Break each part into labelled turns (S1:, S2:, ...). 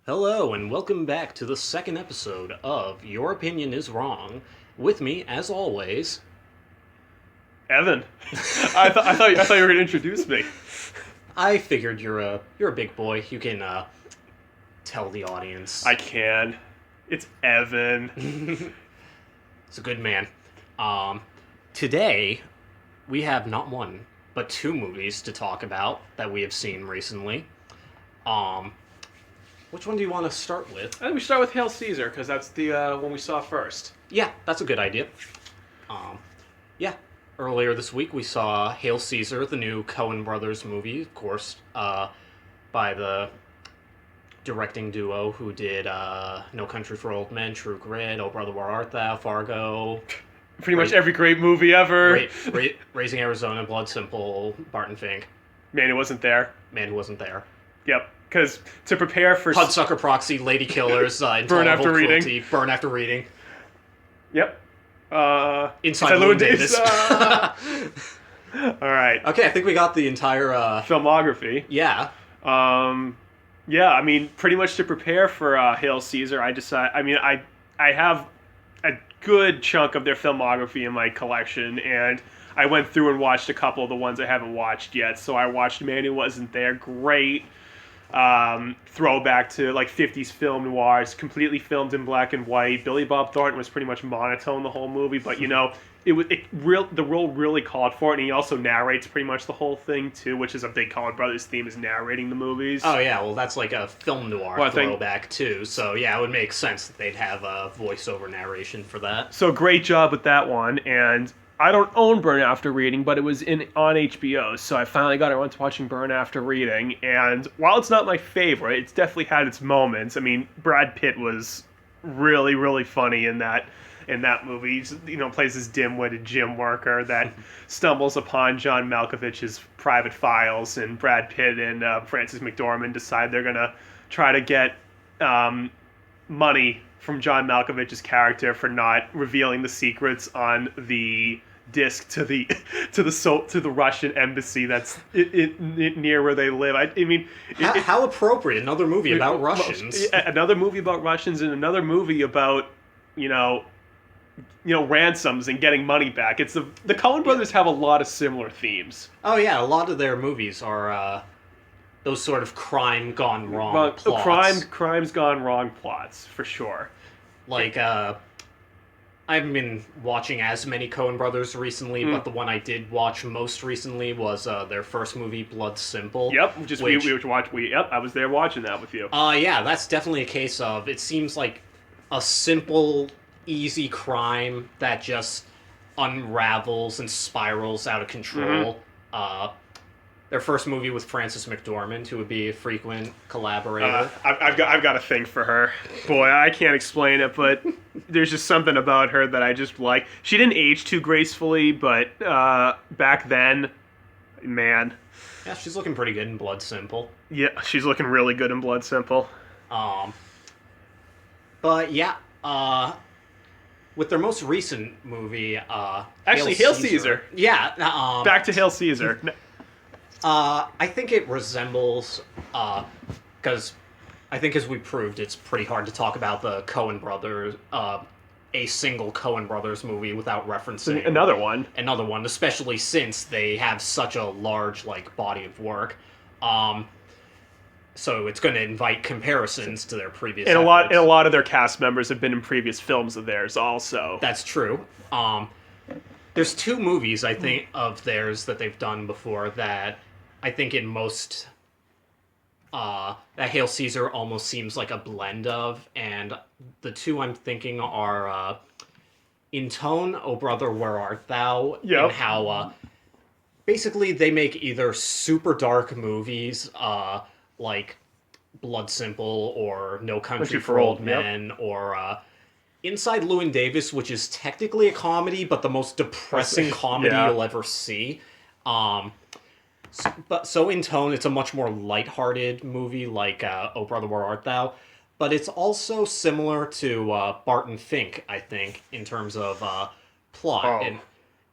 S1: Hello, and welcome back to the second episode of Your Opinion is Wrong. With me, as always,
S2: Evan. I thought you were going to introduce me.
S1: I figured you're a big boy. You can tell the audience.
S2: I can. It's Evan.
S1: It's a good man. Today, we have not one, but two movies to talk about that we have seen recently. Which one do you want to start with?
S2: I think we start with Hail Caesar because that's the one we saw first.
S1: Yeah, that's a good idea. Yeah. Earlier this week, we saw Hail Caesar, the new Coen Brothers movie, of course, by the directing duo who did No Country for Old Men, True Grit, Oh Brother Where Art Thou, Fargo.
S2: Pretty much every great movie ever.
S1: Raising Arizona, Blood Simple, Barton Fink.
S2: Man Who Wasn't There.
S1: Man Who Wasn't There.
S2: Yep. Because to prepare for...
S1: Hudsucker Proxy, Lady Killers,
S2: Burn After
S1: Cruelty,
S2: Reading.
S1: Burn After Reading.
S2: Yep.
S1: Inside Llewyn Davis.
S2: Alright.
S1: Okay, I think we got the entire...
S2: filmography.
S1: Yeah.
S2: Yeah, I mean, pretty much to prepare for Hail Caesar, I have a good chunk of their filmography in my collection, and I went through and watched a couple of the ones I haven't watched yet. So I watched Man Who Wasn't There, great throwback to like 50s film noirs, completely filmed in black and white. Billy Bob Thornton was pretty much monotone the whole movie, but you know, the role really called for it, and he also narrates pretty much the whole thing too, which is a big Coen Brothers theme, is narrating the movies.
S1: Oh yeah, well that's like a film noir throwback too, so yeah, it would make sense that they'd have a voiceover narration for that.
S2: So great job with that one, and I don't own Burn After Reading, but it was on HBO, so I finally got around to watching Burn After Reading, and while it's not my favorite, it's definitely had its moments. I mean, Brad Pitt was really, really funny in that movie. He's, plays this dim-witted gym worker that stumbles upon John Malkovich's private files, and Brad Pitt and Frances McDormand decide they're going to try to get money from John Malkovich's character for not revealing the secrets on the disc to the Russian embassy that's near where they live.
S1: How appropriate! Another movie about Russians.
S2: Another movie about Russians, and another movie about ransoms and getting money back. It's the Coen Brothers have a lot of similar themes.
S1: Oh yeah, a lot of their movies are those sort of crime gone wrong plots.
S2: Crimes gone wrong plots, for sure.
S1: Like, I haven't been watching as many Coen Brothers recently, but the one I did watch most recently was their first movie, Blood Simple.
S2: Yep, I was there watching that with you.
S1: Yeah, that's definitely a case of, it seems like a simple, easy crime that just unravels and spirals out of control. Their first movie with Frances McDormand, who would be a frequent collaborator.
S2: I've got a thing for her. Boy, I can't explain it, but there's just something about her that I just like. She didn't age too gracefully, but back then, man.
S1: Yeah, she's looking pretty good in Blood Simple.
S2: Yeah, she's looking really good in Blood Simple.
S1: But yeah, with their most recent movie,
S2: actually, Hail Caesar.
S1: Yeah.
S2: Back to Hail Caesar.
S1: I think it resembles, because I think as we proved, it's pretty hard to talk about the Coen Brothers, a single Coen Brothers movie without referencing
S2: another one,
S1: especially since they have such a large body of work. So it's going to invite comparisons to their previous
S2: and
S1: efforts.
S2: a lot of their cast members have been in previous films of theirs also.
S1: That's true. There's two movies I think of theirs that they've done before that I think in most that Hail Caesar almost seems like a blend of, and the two I'm thinking are In Tone, Oh Brother Where Art Thou?
S2: Yep.
S1: And how basically they make either super dark movies like Blood Simple or No Country for Old Men, or Inside Llewyn Davis, which is technically a comedy, but the most depressing comedy you'll ever see. So in tone, it's a much more lighthearted movie, like Oh Brother, Where Art Thou? But it's also similar to Barton Fink, I think, in terms of plot. And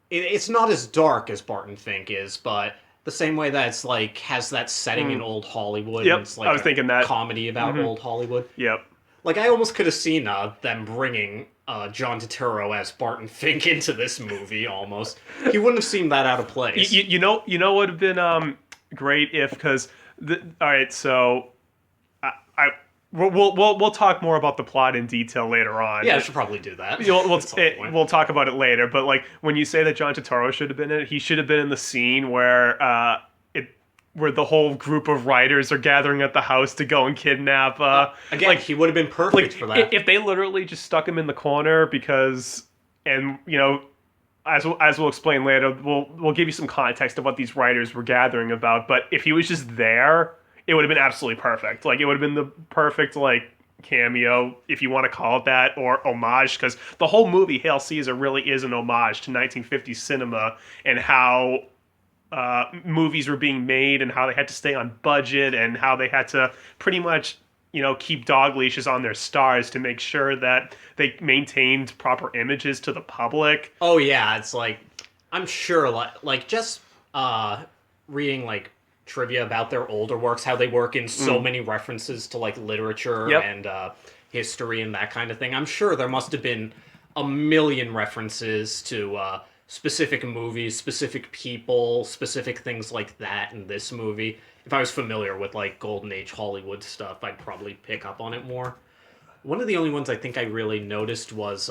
S1: it's not as dark as Barton Fink is, but The same way that it's like has that setting in old Hollywood.
S2: Yep,
S1: And it's like
S2: I was thinking that.
S1: comedy about old Hollywood.
S2: Yep.
S1: Like I almost could have seen them bringing John Turturro as Barton Fink into this movie. Almost, he wouldn't have seemed that out of place.
S2: You know what would have been great if all right, so we'll talk more about the plot in detail later on.
S1: Yeah, I should probably do that.
S2: We'll talk about it later. But like when you say that John Turturro should have been in it, he should have been in the scene where the whole group of writers are gathering at the house to go and kidnap.
S1: Again, he would have been perfect for that.
S2: If they literally just stuck him in the corner because, and you know, as we'll explain later, we'll give you some context of what these writers were gathering about. But if he was just there, it would have been absolutely perfect. Like it would have been the perfect like cameo, if you want to call it that, or homage, because the whole movie Hail Caesar really is an homage to 1950s cinema and how movies were being made and how they had to stay on budget and how they had to pretty much, you know, keep dog leashes on their stars to make sure that they maintained proper images to the public.
S1: Oh yeah, it's like I'm sure like just reading like trivia about their older works, how they work in so many references to like literature and history and that kind of thing. I'm sure there must have been a million references to specific movies, specific people, specific things like that in this movie. If I was familiar with like Golden Age Hollywood stuff, I'd probably pick up on it more. One of the only ones I think I really noticed was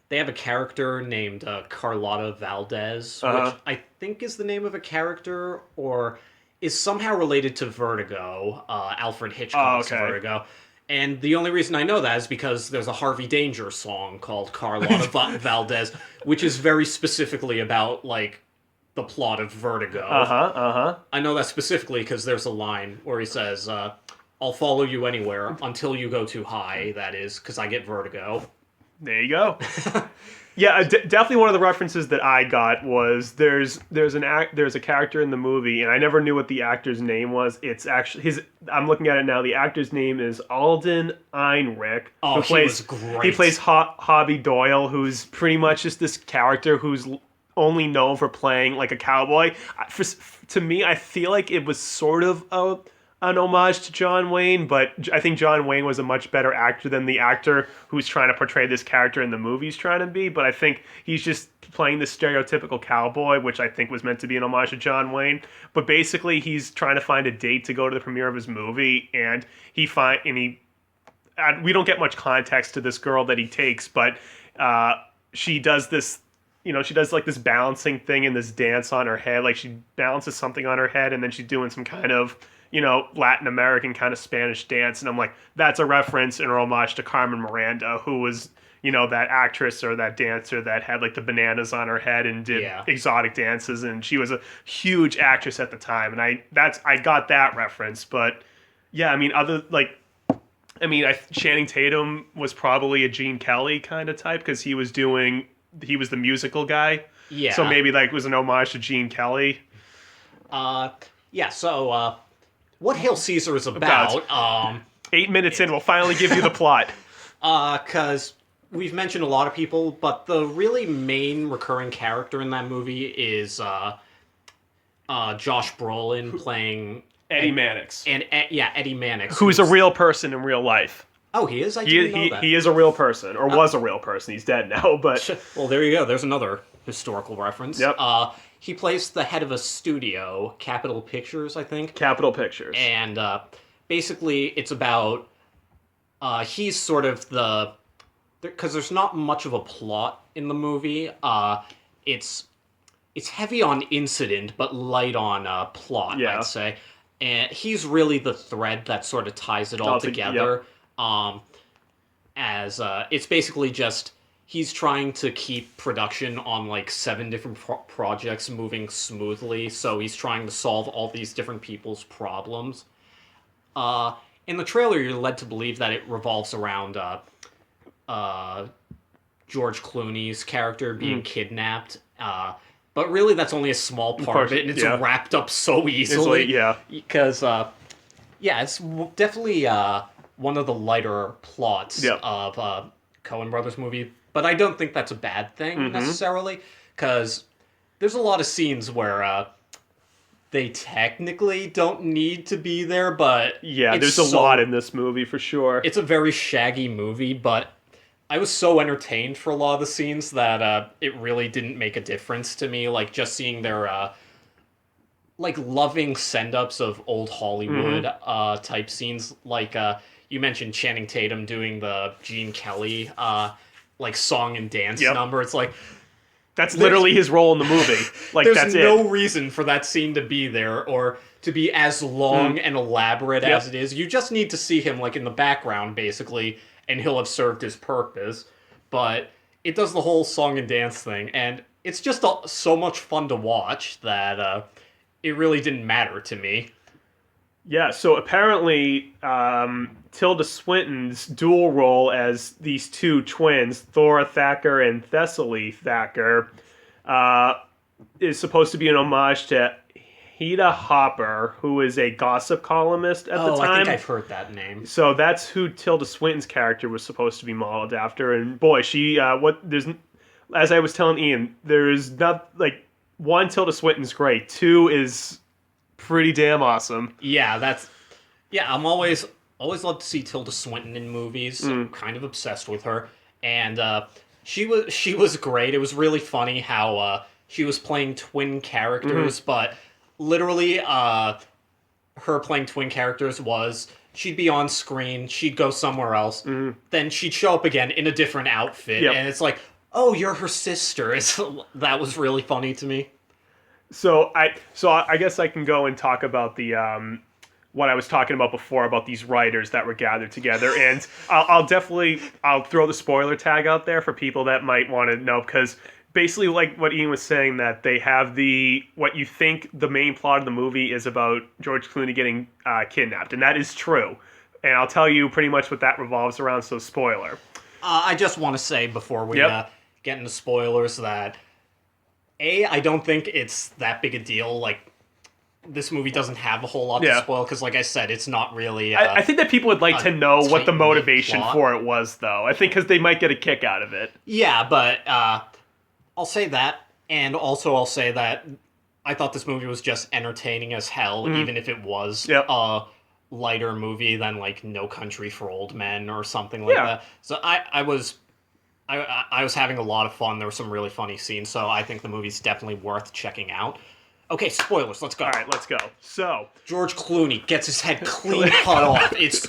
S1: they have a character named Carlotta Valdez, which I think is the name of a character or is somehow related to Vertigo, Alfred Hitchcock's Vertigo. And the only reason I know that is because there's a Harvey Danger song called Carlotta Valdez, which is very specifically about, like, the plot of Vertigo. I know that specifically because there's a line where he says, I'll follow you anywhere until you go too high, that is, because I get vertigo.
S2: There you go. Yeah, definitely one of the references that I got was there's a character in the movie, and I never knew what the actor's name was. It's actually I'm looking at it now. The actor's name is Alden Ehrenreich.
S1: Oh, he was great.
S2: He plays Hobby Doyle, who's pretty much just this character who's only known for playing like a cowboy. To me, I feel like it was sort of an homage to John Wayne, but I think John Wayne was a much better actor than the actor who's trying to portray this character in the movie's trying to be. But I think he's just playing the stereotypical cowboy, which I think was meant to be an homage to John Wayne. But basically, he's trying to find a date to go to the premiere of his movie, and we don't get much context to this girl that he takes, but she does this. You know, she does like this balancing thing and this dance on her head. Like she balances something on her head, and then she's doing some kind of, you know, Latin American kind of Spanish dance. And I'm like, that's a reference and a homage to Carmen Miranda, who was, you know, that actress or that dancer that had like the bananas on her head and did exotic dances. And she was a huge actress at the time. And I got that reference. But yeah, I mean, Channing Tatum was probably a Gene Kelly kind of type because he was the musical guy. Yeah. So maybe like was an homage to Gene Kelly.
S1: Yeah, so what Hail Caesar is about.
S2: 8 minutes in, we'll finally give you the plot.
S1: Because we've mentioned a lot of people, but the really main recurring character in that movie is Josh Brolin playing
S2: Eddie Mannix.
S1: Eddie Mannix.
S2: Who's a real person in real life.
S1: Oh, he is? I didn't know that.
S2: He is a real person, or was a real person. He's dead now, but...
S1: Well, there you go. There's another historical reference.
S2: Yep.
S1: He plays the head of a studio, Capitol Pictures, I think.
S2: Capitol Pictures.
S1: And basically, it's about... he's sort of the... Because there's not much of a plot in the movie. It's heavy on incident, but light on plot, I'd say. And he's really the thread that sort of ties it all together. It's basically just... He's trying to keep production on like 7 different projects moving smoothly, so he's trying to solve all these different people's problems. In the trailer, you're led to believe that it revolves around George Clooney's character being kidnapped, but really that's only a small part of it, and it's wrapped up so easily. Because, it's definitely one of the lighter plots of Coen Brothers movie. But I don't think that's a bad thing, necessarily, because there's a lot of scenes where they technically don't need to be there, but
S2: Yeah,
S1: it's
S2: there's a
S1: so
S2: lot in this movie for sure.
S1: it's a very shaggy movie, but I was so entertained for a lot of the scenes that it really didn't make a difference to me. Like just seeing their like loving send-ups of old Hollywood type scenes. Like you mentioned Channing Tatum doing the Gene Kelly like song and dance
S2: Yep.
S1: number. It's like
S2: That's literally his role in the movie. Like
S1: there's
S2: that's
S1: no
S2: it.
S1: reason for that scene to be there or to be as long and elaborate
S2: Yep.
S1: as it is. You just need to see him like in the background basically, and he'll have served his purpose. But it does the whole song and dance thing, and it's just so much fun to watch that it really didn't matter to me.
S2: Yeah, so apparently Tilda Swinton's dual role as these two twins, Thora Thacker and Thessaly Thacker, is supposed to be an homage to Heda Hopper, who is a gossip columnist at the time.
S1: I think I've heard that name.
S2: So that's who Tilda Swinton's character was supposed to be modeled after. And boy, she as I was telling Ian, there's not like one, Tilda Swinton's great. Two is pretty damn awesome.
S1: Yeah, I'm always love to see Tilda Swinton in movies. I'm kind of obsessed with her, and she was great. It was really funny how she was playing twin characters, but literally her playing twin characters was she'd be on screen, she'd go somewhere else, then she'd show up again in a different outfit, and it's like, oh, you're her sister. That was really funny to me.
S2: So I guess I can go and talk about the what I was talking about before about these writers that were gathered together, and I'll throw the spoiler tag out there for people that might want to know, because basically like what Ian was saying, that they have what you think the main plot of the movie is about George Clooney getting kidnapped, and that is true, and I'll tell you pretty much what that revolves around. So spoiler.
S1: I just want to say before we get into spoilers that I don't think it's that big a deal. Like, this movie doesn't have a whole lot to spoil, because, like I said, it's not really...
S2: I think that people would like to know what the motivation
S1: plot
S2: for it was, though. I think because they might get a kick out of it.
S1: Yeah, but I'll say that, and also I'll say that I thought this movie was just entertaining as hell, even if it was a lighter movie than, like, No Country for Old Men or something like that. So I was having a lot of fun. There were some really funny scenes, so I think the movie's definitely worth checking out. Okay, spoilers, let's go.
S2: All right, let's go. So,
S1: George Clooney gets his head clean cut off. It's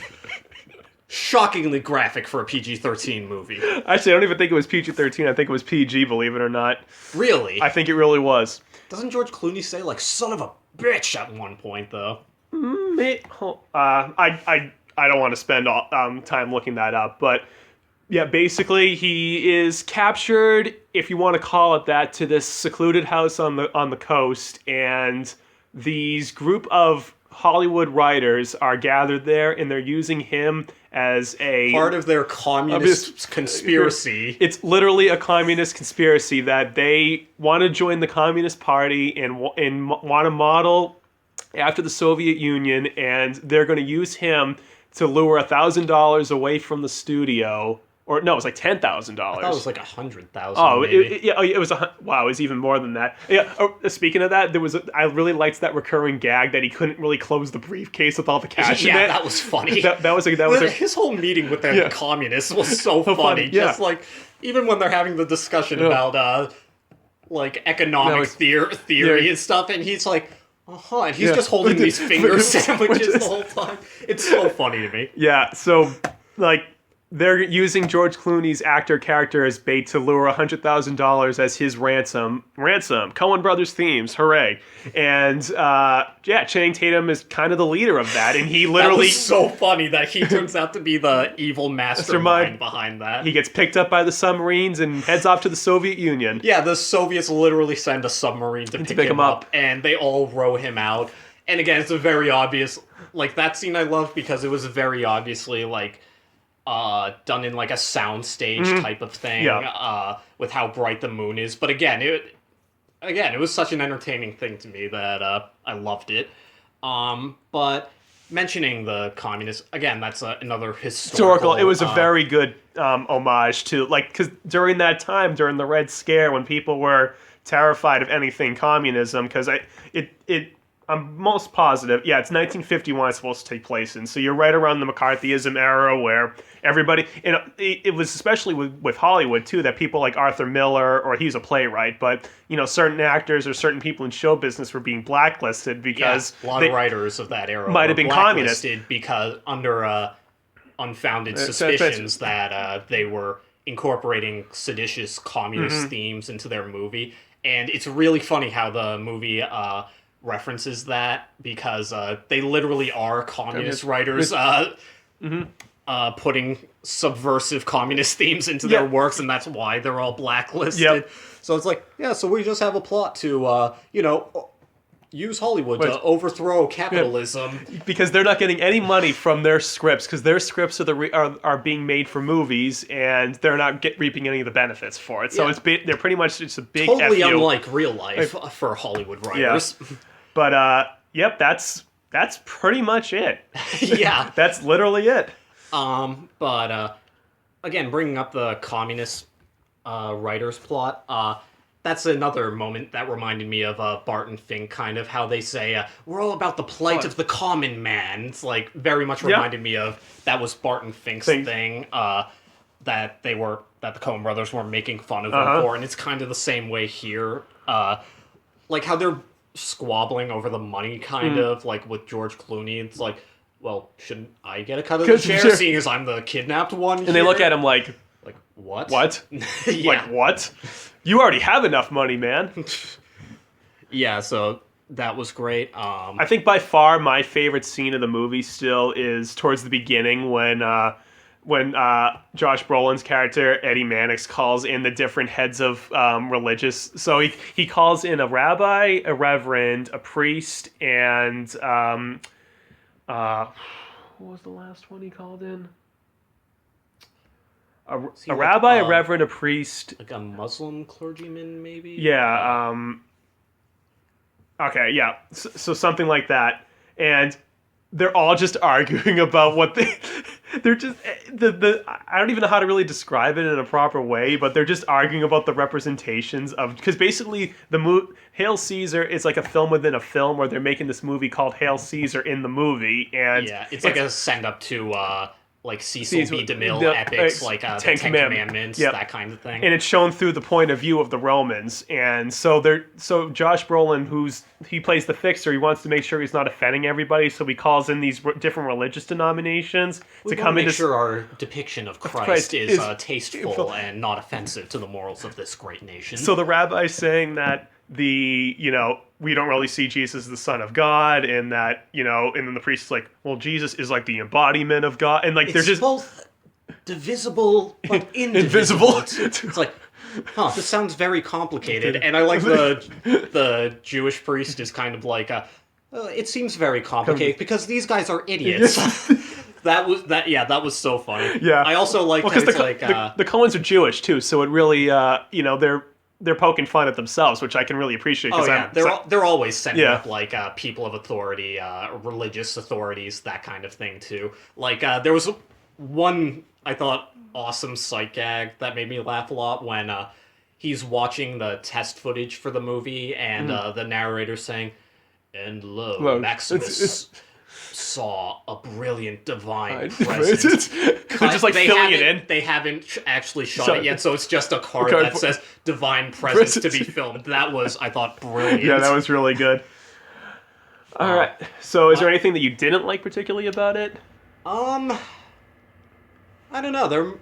S1: shockingly graphic for a PG-13 movie.
S2: Actually, I don't even think it was PG-13. I think it was PG, believe it or not.
S1: Really?
S2: I think it really was.
S1: Doesn't George Clooney say, like, son of a bitch at one point, though?
S2: I don't want to spend all, time looking that up, but... yeah, basically he is captured, if you want to call it that, to this secluded house on the coast, and these group of Hollywood writers are gathered there, and they're using him as a
S1: part of their communist conspiracy.
S2: It's literally a communist conspiracy that they want to join the Communist Party and want to model after the Soviet Union, and they're going to use him to lure $1,000 away from the studio. Or no, it was like $10,000. I
S1: thought it was like 100,000.
S2: Oh,
S1: maybe.
S2: it was wow. It was even more than that. Yeah. Oh, speaking of that, I really liked that recurring gag that he couldn't really close the briefcase with all the cash in it.
S1: Yeah, that was funny.
S2: His
S1: whole meeting with the communists was so funny. Just like even when they're having the discussion about like economic theory and stuff, and he's like, and he's just holding these finger sandwiches the whole time. It's so funny to me.
S2: Yeah. So like, they're using George Clooney's actor character as bait to lure $100,000 as his ransom. Coen Brothers themes, hooray! And Channing Tatum is kind of the leader of that, and he literally...
S1: That was so funny that he turns out to be the evil mastermind behind that.
S2: He gets picked up by the submarines and heads off to the Soviet Union.
S1: Yeah, the Soviets literally send a submarine to pick him up, and they all row him out. And again, it's a very obvious... Like, that scene I love because it was very obviously, like... done in like a soundstage type of thing, with how bright the moon is. But again, it was such an entertaining thing to me that I loved it. But mentioning the communists again, that's another historical.
S2: It was a very good homage to, like, because during that time, during the Red Scare, when people were terrified of anything communism, because it I'm most positive. Yeah, it's 1951 it's supposed to take place in. So you're right around the McCarthyism era where everybody, and it was especially with Hollywood too, that people like Arthur Miller, or he's a playwright, but certain actors or certain people in show business were being blacklisted because
S1: a lot of writers of that era
S2: might
S1: were
S2: have been communist.
S1: blacklisted because under unfounded
S2: so
S1: suspicions that they were incorporating seditious communist themes into their movie. And it's really funny how the movie references that, because they literally are communist writers putting subversive communist themes into their works, and that's why they're all blacklisted.
S2: Yep.
S1: So it's like, yeah, so we just have a plot to, use Hollywood to overthrow capitalism.
S2: Because they're not getting any money from their scripts, because their scripts are being made for movies, and they're not reaping any of the benefits for it. So they're pretty much, it's a big
S1: totally
S2: FU.
S1: unlike real life for Hollywood writers.
S2: Yeah. But yep, that's pretty much it.
S1: Yeah.
S2: That's literally it.
S1: But again, bringing up the communist writer's plot, that's another moment that reminded me of Bart and Fink, kind of how they say, we're all about the plight of the common man. It's like very much reminded me of, that was Bart and Fink's thing, that the Coen brothers were making fun of him for, and it's kind of the same way here. Like how they're squabbling over the money, kind of, like with George Clooney. It's like, well, shouldn't I get a cut of the share, seeing as I'm the kidnapped one here?
S2: And they look at him like,
S1: what?
S2: What?
S1: Yeah.
S2: Like, what? You already have enough money, man.
S1: Yeah, so that was great.
S2: I think by far my favorite scene of the movie still is towards the beginning when Josh Brolin's character, Eddie Mannix, calls in the different heads of religious. So he calls in a rabbi, a reverend, a priest, and what was the last one he called in? A rabbi, a reverend, a priest.
S1: Like a Muslim clergyman, maybe?
S2: Yeah. Okay, yeah. So something like that. And they're all just arguing about what they're just I don't even know how to really describe it in a proper way, but they're just arguing about the representations of, because basically Hail Caesar is like a film within a film, where they're making this movie called Hail Caesar in the movie, and
S1: yeah, it's like a send up to like Cecil B. DeMille epics, like the Ten Commandments, that kind of thing.
S2: And it's shown through the point of view of the Romans. And so Josh Brolin, he plays the fixer, he wants to make sure he's not offending everybody, so he calls in these different religious denominations to come in.
S1: Make sure our depiction of Christ is tasteful and not offensive to the morals of this great nation.
S2: So the rabbi's saying that we don't really see Jesus as the Son of God, and that, and then the priest is like, well, Jesus is like the embodiment of God, and like they're just
S1: both divisible but indivisible. It's like, this sounds very complicated. And I like the Jewish priest is kind of like, it seems very complicated because these guys are idiots. That was so funny.
S2: Yeah.
S1: I also like
S2: because the Coens are Jewish too, so it really they're poking fun at themselves, which I can really appreciate.
S1: They're always sending up like people of authority, religious authorities, that kind of thing too. Like there was one I thought awesome sight gag that made me laugh a lot when he's watching the test footage for the movie, and the narrator saying, "And lo, Maximus saw a brilliant divine presence."
S2: They're just like filling it in.
S1: They haven't actually shot it yet, so it's just a card that says "divine presence" to be filmed. That was, I thought, brilliant.
S2: Yeah, that was really good. All right. So, is there anything that you didn't like particularly about it?
S1: I don't know. There are a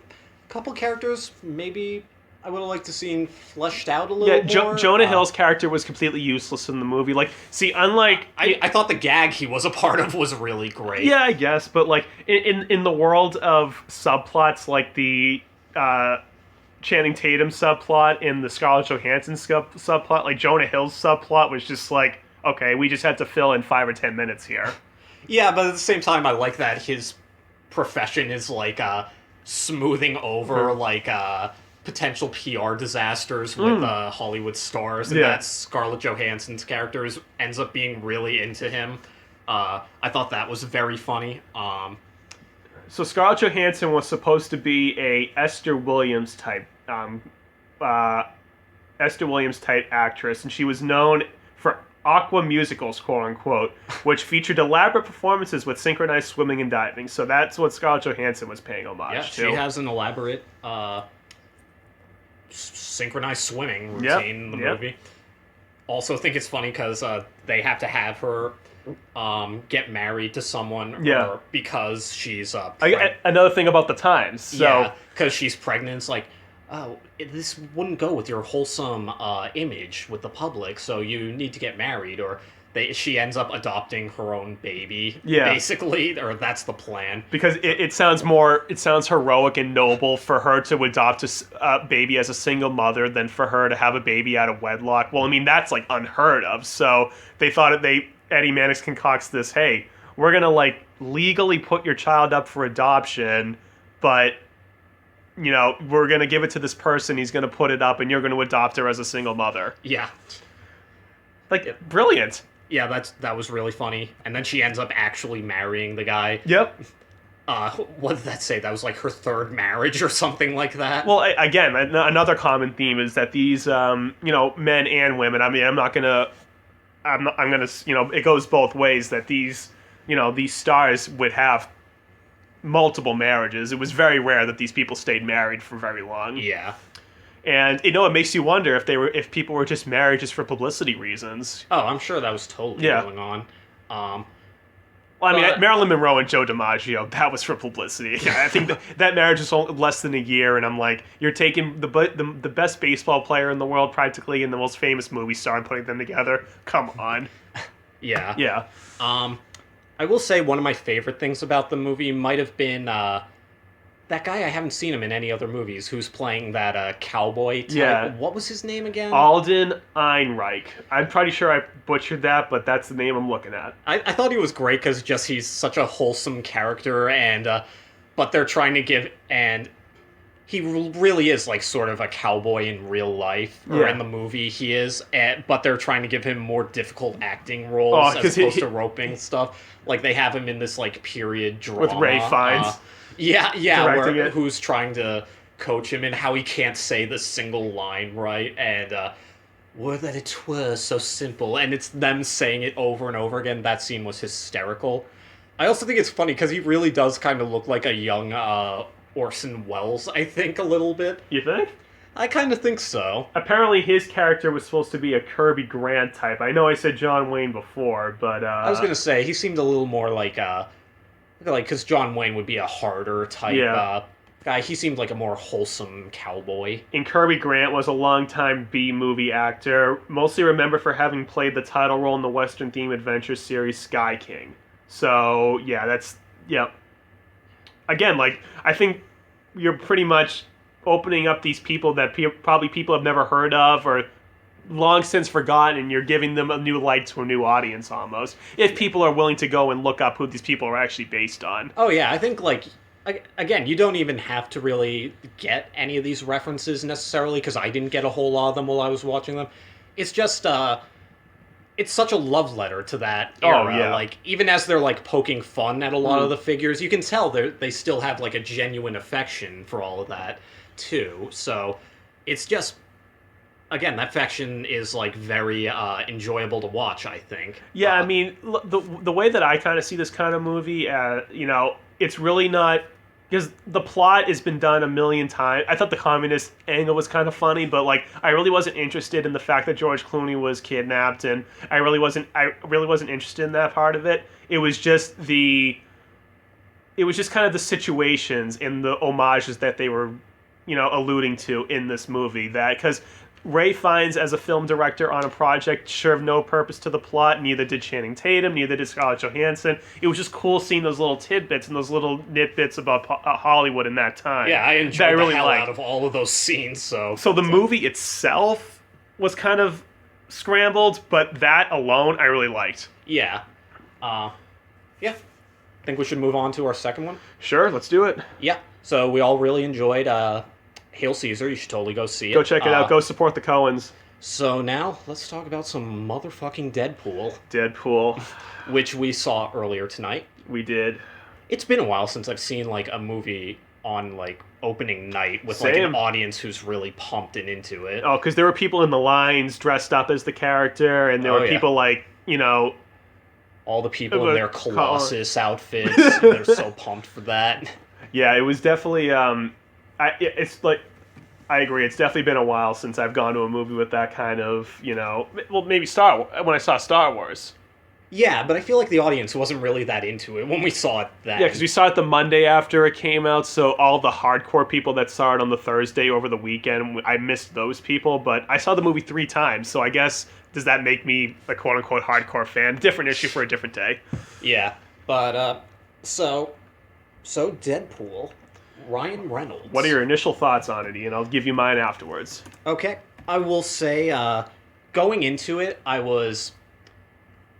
S1: couple characters maybe I would have liked to see fleshed out a little more.
S2: Jonah Hill's character was completely useless in the movie. Like, see, unlike...
S1: I thought the gag he was a part of was really great.
S2: Yeah, I guess, but, like, in the world of subplots, like the Channing Tatum subplot and the Scarlett Johansson subplot, like, Jonah Hill's subplot was just like, okay, we just had to fill in 5 or 10 minutes here.
S1: Yeah, but at the same time, I like that his profession is, like, smoothing over, like, potential PR disasters with Hollywood stars, and that Scarlett Johansson's character ends up being really into him. I thought that was very funny.
S2: So Scarlett Johansson was supposed to be a Esther Williams type actress, and she was known for aqua musicals, quote unquote, which featured elaborate performances with synchronized swimming and diving. So that's what Scarlett Johansson was paying homage
S1: Yeah,
S2: to.
S1: she has an elaborate synchronized swimming routine
S2: Yep,
S1: in the
S2: yep.
S1: movie. Also, think it's funny because they have to have her get married to someone,
S2: Yeah.
S1: or because she's
S2: Another thing about the times. So
S1: yeah, because she's pregnant. It's like, oh, this wouldn't go with your wholesome image with the public, so you need to get married, or she ends up adopting her own baby,
S2: Yeah.
S1: basically, or that's the plan.
S2: because it sounds heroic and noble for her to adopt a baby as a single mother than for her to have a baby out of wedlock. Well, I mean, that's like unheard of. So they thought Eddie Mannix concocts this, hey, we're gonna like legally put your child up for adoption, but we're gonna give it to this person, he's gonna put it up, and you're gonna adopt her as a single mother.
S1: Yeah.
S2: Like, brilliant.
S1: Yeah, that was really funny. And then she ends up actually marrying the guy.
S2: Yep.
S1: What did that say? That was like her third marriage or something like that.
S2: Well, again, another common theme is that these, men and women. I mean, I'm gonna, it goes both ways. That these stars would have multiple marriages. It was very rare that these people stayed married for very long.
S1: Yeah.
S2: And it makes you wonder if people were just married just for publicity reasons.
S1: Oh, I'm sure that was totally going on.
S2: Well, I mean, Marilyn Monroe and Joe DiMaggio, that was for publicity. I think that marriage was only less than a year, and I'm like, you're taking the best baseball player in the world, practically, and the most famous movie star, and putting them together. Come on.
S1: Yeah.
S2: Yeah.
S1: I will say one of my favorite things about the movie might have been that guy. I haven't seen him in any other movies, who's playing that cowboy type.
S2: Yeah.
S1: What was his name again?
S2: Alden Ehrenreich. I'm pretty sure I butchered that, but that's the name I'm looking at.
S1: I thought he was great because he's such a wholesome character, and but they're trying to give, and he really is like sort of a cowboy in real life, or in the movie he is, but they're trying to give him more difficult acting roles as opposed to roping stuff. Like they have him in this like period drama
S2: With Ray Fiennes.
S1: who's trying to coach him in how he can't say the single line right, and were that it were so simple, and it's them saying it over and over again. That scene was hysterical. I also think it's funny because he really does kind of look like a young Orson Welles, I think, a little bit.
S2: You think?
S1: I kind of think so.
S2: Apparently his character was supposed to be a Kirby Grant type. I know I said John Wayne before, but
S1: I was gonna say he seemed a little more like because John Wayne would be a harder type guy. He seemed like a more wholesome cowboy.
S2: And Kirby Grant was a longtime B-movie actor, mostly remembered for having played the title role in the Western-themed adventure series Sky King. So, yeah, Again, like, I think you're pretty much opening up these people that probably people have never heard of or long since forgotten, and you're giving them a new light to a new audience almost. If people are willing to go and look up who these people are actually based on.
S1: Oh, yeah, I think, like, again, you don't even have to really get any of these references necessarily, because I didn't get a whole lot of them while I was watching them. It's just, it's such a love letter to that era.
S2: Oh, yeah.
S1: Like, even as they're, like, poking fun at a lot of the figures, you can tell they still have, like, a genuine affection for all of that, too. So, it's just, again, that affection is, like, very enjoyable to watch, I think.
S2: Yeah, I mean, the way that I kind of see this kind of movie, it's really not... Because the plot has been done a million times. I thought the communist angle was kind of funny, but like I really wasn't interested in the fact that George Clooney was kidnapped, and I really wasn't interested in that part of it. It was just kind of the situations and the homages that they were, alluding to in this movie. That because Ray Fiennes, as a film director on a project, served no purpose to the plot. Neither did Channing Tatum. Neither did Scarlett Johansson. It was just cool seeing those little tidbits and those little nitbits about Hollywood in that time.
S1: Yeah, I enjoyed the hell out of all of those scenes. So
S2: the movie itself was kind of scrambled, but that alone I really liked.
S1: Yeah. Yeah. Think we should move on to our second one?
S2: Sure, let's do it.
S1: Yeah. So we all really enjoyed Hail Caesar. You should totally go see it.
S2: Go check it out. Go support the Coens.
S1: So now, let's talk about some motherfucking Deadpool.
S2: Deadpool.
S1: Which we saw earlier tonight.
S2: We did.
S1: It's been a while since I've seen, like, a movie on like opening night with like an
S2: Same.
S1: audience who's really pumped and into it.
S2: Oh, because there were people in the lines dressed up as the character, and there
S1: Oh,
S2: were
S1: yeah.
S2: people like,
S1: All the people in
S2: Like,
S1: their Colossus outfits, they're so pumped for that.
S2: yeah, it was definitely. It's like, I agree. It's definitely been a while since I've gone to a movie with that kind of, well, maybe when I saw Star Wars.
S1: Yeah, but I feel like the audience wasn't really that into it when we saw it then.
S2: Yeah, because we saw it the Monday after it came out, so all the hardcore people that saw it on the Thursday over the weekend, I missed those people, but I saw the movie 3 times, so I guess, does that make me a quote-unquote hardcore fan? Different issue for a different day.
S1: Yeah, but, so Deadpool, Ryan Reynolds.
S2: What are your initial thoughts on it, Ian? I'll give you mine afterwards.
S1: Okay, I will say, going into it, I was...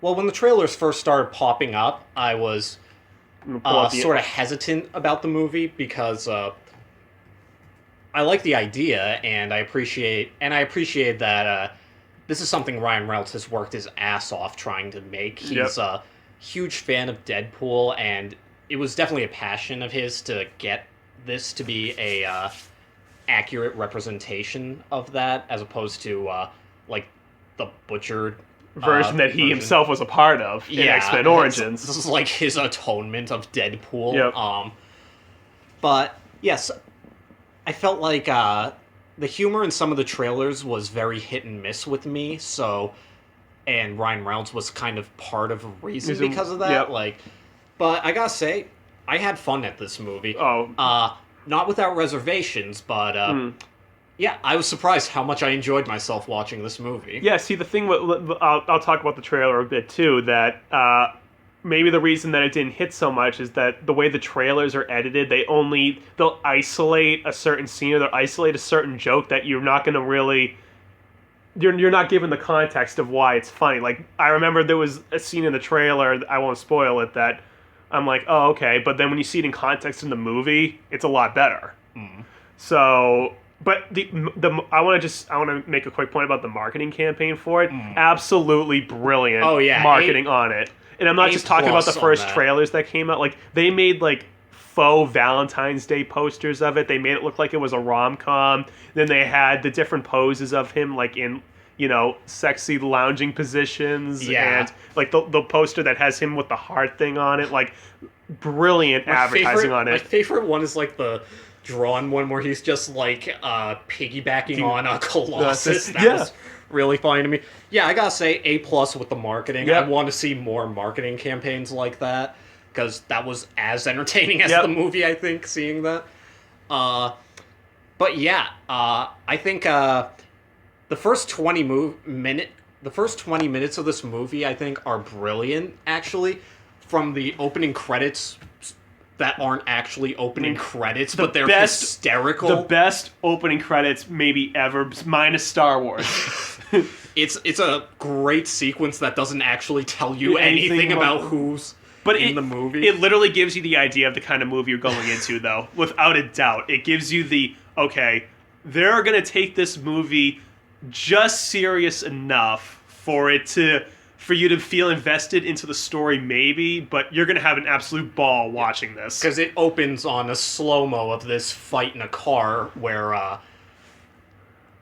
S1: Well, when the trailers first started popping up, I was sort of hesitant about the movie because I like the idea and I appreciate that this is something Ryan Reynolds has worked his ass off trying to make. He's a huge fan of Deadpool, and it was definitely a passion of his to get this to be a accurate representation of that, as opposed to like the butchered
S2: version that he himself was a part of in X-Men Origins.
S1: This is like his atonement of Deadpool.
S2: Yep.
S1: But yes, I felt like the humor in some of the trailers was very hit and miss with me. So, and Ryan Reynolds was kind of part of a reason because of that.
S2: Yep.
S1: But I gotta say, I had fun at this movie.
S2: Oh.
S1: Not without reservations, but yeah, I was surprised how much I enjoyed myself watching this movie.
S2: Yeah, see, the thing, I'll talk about the trailer a bit too, that maybe the reason that it didn't hit so much is that the way the trailers are edited, they'll isolate a certain scene or they'll isolate a certain joke that you're not going to really, you're not given the context of why it's funny. Like, I remember there was a scene in the trailer, I won't spoil it, that I'm like, oh, okay, but then when you see it in context in the movie, it's a lot better. So... But I want to make a quick point about the marketing campaign for it. Absolutely brilliant marketing on it. And I'm not just talking about the first trailers that came out. Like, they made like faux Valentine's Day posters of it. They made it look like it was a rom-com. Then they had the different poses of him like in, sexy lounging positions.
S1: Yeah.
S2: And like the poster that has him with the heart thing on it. Like, brilliant advertising on it.
S1: My favorite one is like the drawn one where he's just like piggybacking on a Colossus. That was really funny to me. Yeah, I gotta say A+ with the marketing. I want to see more marketing campaigns like that because that was as entertaining as the movie. I think seeing that. But yeah, I think the first 20 minutes of this movie I think are brilliant. Actually, from the opening credits. That aren't actually opening credits, but they're hysterical.
S2: The best opening credits maybe ever, minus Star Wars.
S1: It's a great sequence that doesn't actually tell you anything about who's in the movie.
S2: It literally gives you the idea of the kind of movie you're going into, though, without a doubt. It gives you okay, they're going to take this movie just serious enough for you to feel invested into the story, maybe, but you're going to have an absolute ball watching this.
S1: Because it opens on a slow-mo of this fight in a car where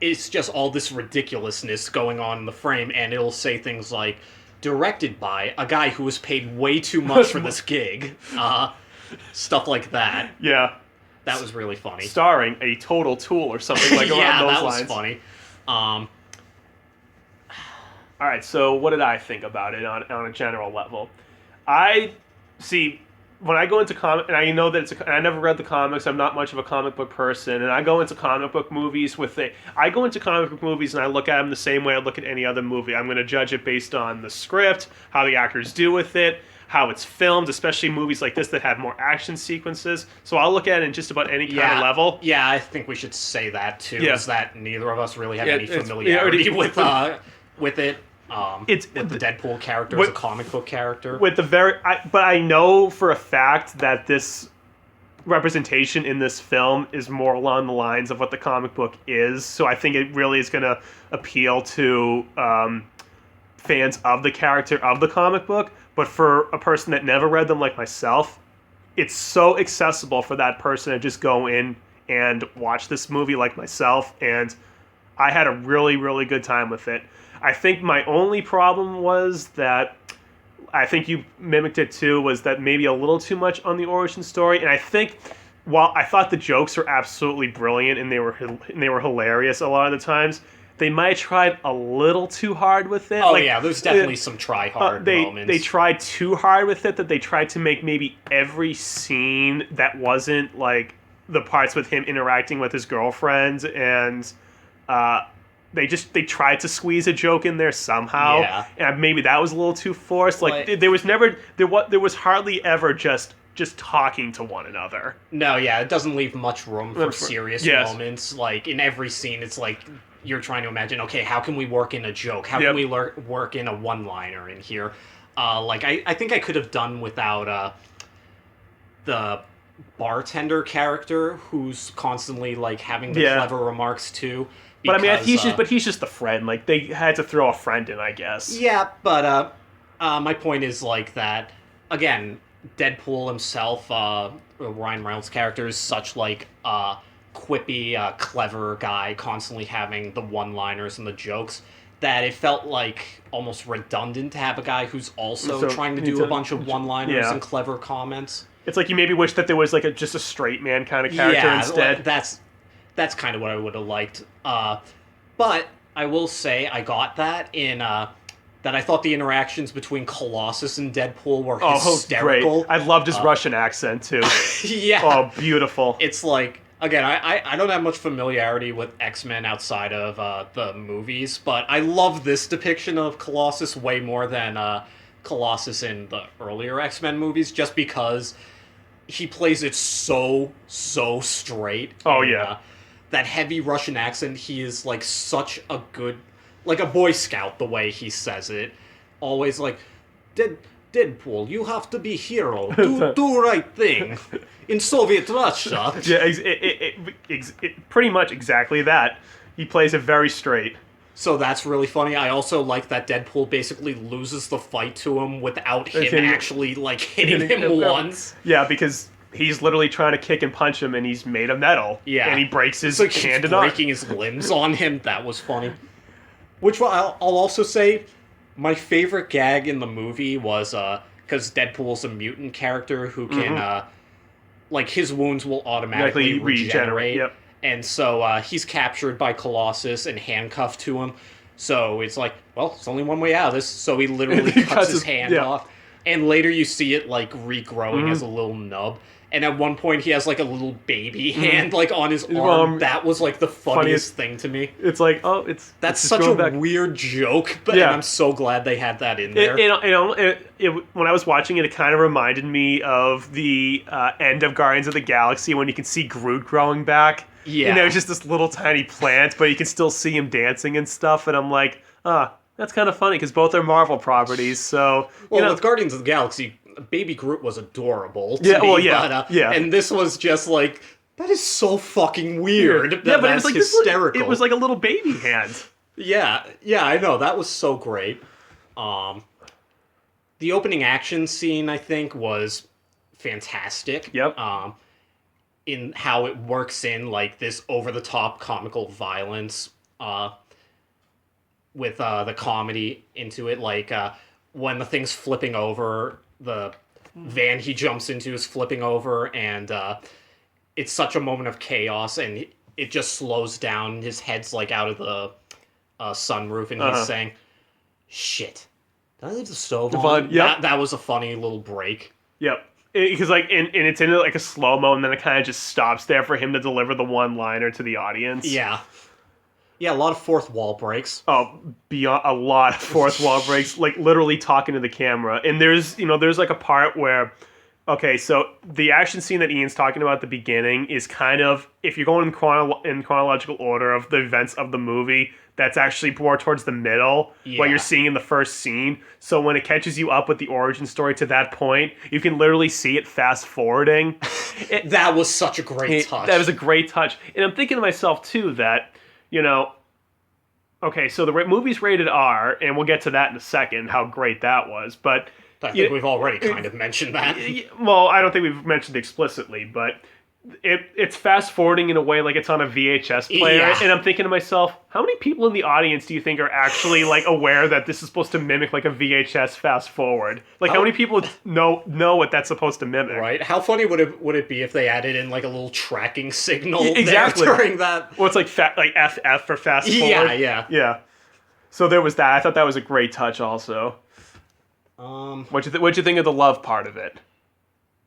S1: it's just all this ridiculousness going on in the frame, and it'll say things like, directed by a guy who was paid way too much for this gig. Stuff like that.
S2: Yeah.
S1: That was really funny.
S2: Starring a total tool or something like around those lines.
S1: Yeah, that was funny.
S2: All right, so what did I think about it on a general level? I see when I go into comic, and I know that I never read the comics. I'm not much of a comic book person, and I go into comic book movies I go into comic book movies and I look at them the same way I look at any other movie. I'm going to judge it based on the script, how the actors do with it, how it's filmed, especially movies like this that have more action sequences. So I'll look at it in just about any kind of level.
S1: Yeah, I think we should say that too.
S2: Yeah.
S1: Is that neither of us really have any familiarity with it. With the Deadpool character as a comic book character.
S2: But I know for a fact that this representation in this film is more along the lines of what the comic book is. So I think it really is going to appeal to fans of the character of the comic book. But for a person that never read them like myself, it's so accessible for that person to just go in and watch this movie like myself, and I had a really, really good time with it. I think my only problem was that, I think you mimicked it too, was that maybe a little too much on the origin story. And I think, while I thought the jokes were absolutely brilliant and they were hilarious a lot of the times, they might have tried a little too hard with it.
S1: Oh yeah, there's definitely some try hard moments.
S2: They tried too hard with it, that they tried to make maybe every scene that wasn't like the parts with him interacting with his girlfriend, and they tried to squeeze a joke in there somehow.
S1: Yeah.
S2: And maybe that was a little too forced. Like there was hardly ever just talking to one another.
S1: No, yeah, it doesn't leave much room for serious
S2: yes.
S1: moments. Like, in every scene, it's like you're trying to imagine, okay, how can we work in a joke? How can we work in a one-liner in here? Like, I think I could have done without the bartender character who's constantly, like, having the clever remarks, too.
S2: Because, but I mean, he's just the friend. Like, they had to throw a friend in, I guess.
S1: Yeah, but my point is, like, that, again, Deadpool himself, Ryan Reynolds' character, is such, like, quippy, clever guy, constantly having the one-liners and the jokes, that it felt like almost redundant to have a guy who's also trying to do a bunch of one-liners and clever comments.
S2: It's like you maybe wish that there was like just a straight man kind of character instead.
S1: That's kind of what I would have liked. But I will say I got that in that I thought the interactions between Colossus and Deadpool were hysterical.
S2: Great. I loved his Russian accent too.
S1: Yeah.
S2: Oh, beautiful.
S1: It's like, again, I don't have much familiarity with X-Men outside of the movies, but I love this depiction of Colossus way more than Colossus in the earlier X-Men movies, just because he plays it so straight.
S2: Oh,
S1: and,
S2: yeah.
S1: That heavy Russian accent, he is like such a good, like a Boy Scout, the way he says it. Always like, Deadpool, you have to be hero. Do right thing. In Soviet Russia.
S2: Yeah, pretty much exactly that. He plays it very straight.
S1: So that's really funny. I also like that Deadpool basically loses the fight to him without him actually, like, hitting him once.
S2: Yeah, because he's literally trying to kick and punch him, and he's made of metal.
S1: Yeah.
S2: And he breaks his
S1: like
S2: hand and arm.
S1: Breaking his limbs on him. That was funny. Which I'll also say, my favorite gag in the movie was, because Deadpool's a mutant character who can, like, his wounds will automatically regenerate.
S2: Yep.
S1: And so he's captured by Colossus and handcuffed to him. So it's like, well, it's only one way out of this. So he literally cuts his hand off. And later you see it, like, regrowing as a little nub. And at one point he has, like, a little baby hand, like, on his arm. That was, like, the funniest thing to me.
S2: It's like, oh,
S1: That's such a weird joke, but and I'm so glad they had that in there.
S2: When I was watching it, it kind of reminded me of the end of Guardians of the Galaxy when you can see Groot growing back.
S1: Yeah.
S2: You know, just this little tiny plant, but you can still see him dancing and stuff, and I'm like, that's kind of funny, because both are Marvel properties, so...
S1: with Guardians of the Galaxy, Baby Groot was adorable to me, but, and this was just like, that is so fucking weird.
S2: Yeah, but it was like
S1: hysterical.
S2: It was like a little baby hand.
S1: Yeah, I know, that was so great. The opening action scene, I think, was fantastic.
S2: Yep.
S1: In how it works in, like, this over-the-top comical violence, with the comedy into it, like, when the thing's flipping over, the van he jumps into is flipping over, and it's such a moment of chaos, and it just slows down, his head's, like, out of the sunroof, and he's saying, shit, did I leave the stove on?
S2: Yep.
S1: That was a funny little break.
S2: Yep. Because, like, and it's in, like, a slow-mo, and then it kind of just stops there for him to deliver the one-liner to the audience.
S1: Yeah. Yeah, a lot of fourth wall breaks.
S2: Oh, beyond a lot of fourth wall breaks, like literally talking to the camera. And there's like a part where, okay, so the action scene that Ian's talking about at the beginning is kind of, if you're going in chronological order of the events of the movie, that's actually more towards the middle, what you're seeing in the first scene. So when it catches you up with the origin story to that point, you can literally see it fast forwarding.
S1: That was such a great touch.
S2: That was a great touch. And I'm thinking to myself, too, that, okay, so the movie's rated R, and we'll get to that in a second, how great that was. But
S1: I think we've already kind of mentioned that.
S2: Well, I don't think we've mentioned explicitly, but it's fast forwarding in a way like it's on a VHS player,
S1: Yeah.
S2: and I'm thinking to myself, how many people in the audience do you think are actually like aware that this is supposed to mimic like a VHS fast forward? Like, how many people know what that's supposed to mimic?
S1: Right? How funny would it be if they added in like a little tracking signal
S2: Exactly.
S1: there during that?
S2: Well, it's like like FF for fast
S1: Yeah,
S2: forward.
S1: yeah.
S2: So there was that. I thought that was a great touch. Also, what'd you think of the love part of it?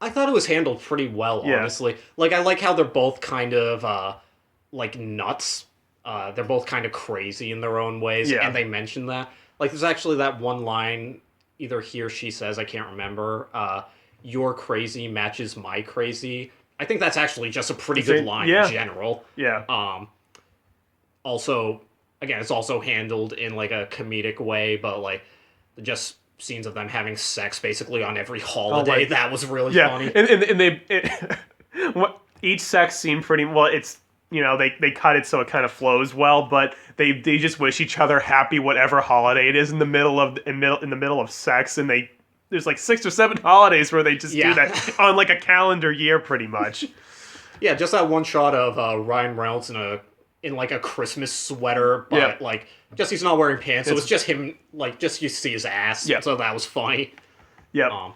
S1: I thought it was handled pretty well,
S2: Yeah.
S1: honestly. Like, I like how they're both kind of, like, nuts. They're both kind of crazy in their own ways,
S2: Yeah.
S1: and they mention that. Like, there's actually that one line, either he or she says, I can't remember, your crazy matches my crazy. I think that's actually just a pretty good line in general.
S2: Yeah.
S1: Also, again, it's also handled in, like, a comedic way, but, like, just scenes of them having sex basically on every holiday. That was really funny.
S2: And each sex scene pretty well. It's they cut it so it kind of flows well, but they just wish each other happy whatever holiday it is in the middle of sex, and there's like 6 or 7 holidays where they just do that on like a calendar year pretty much.
S1: Yeah, just that one shot of Ryan Reynolds in like a Christmas sweater, but like just he's not wearing pants, so it's just him, like just you see his ass.
S2: Yeah.
S1: So that was funny.
S2: Yeah.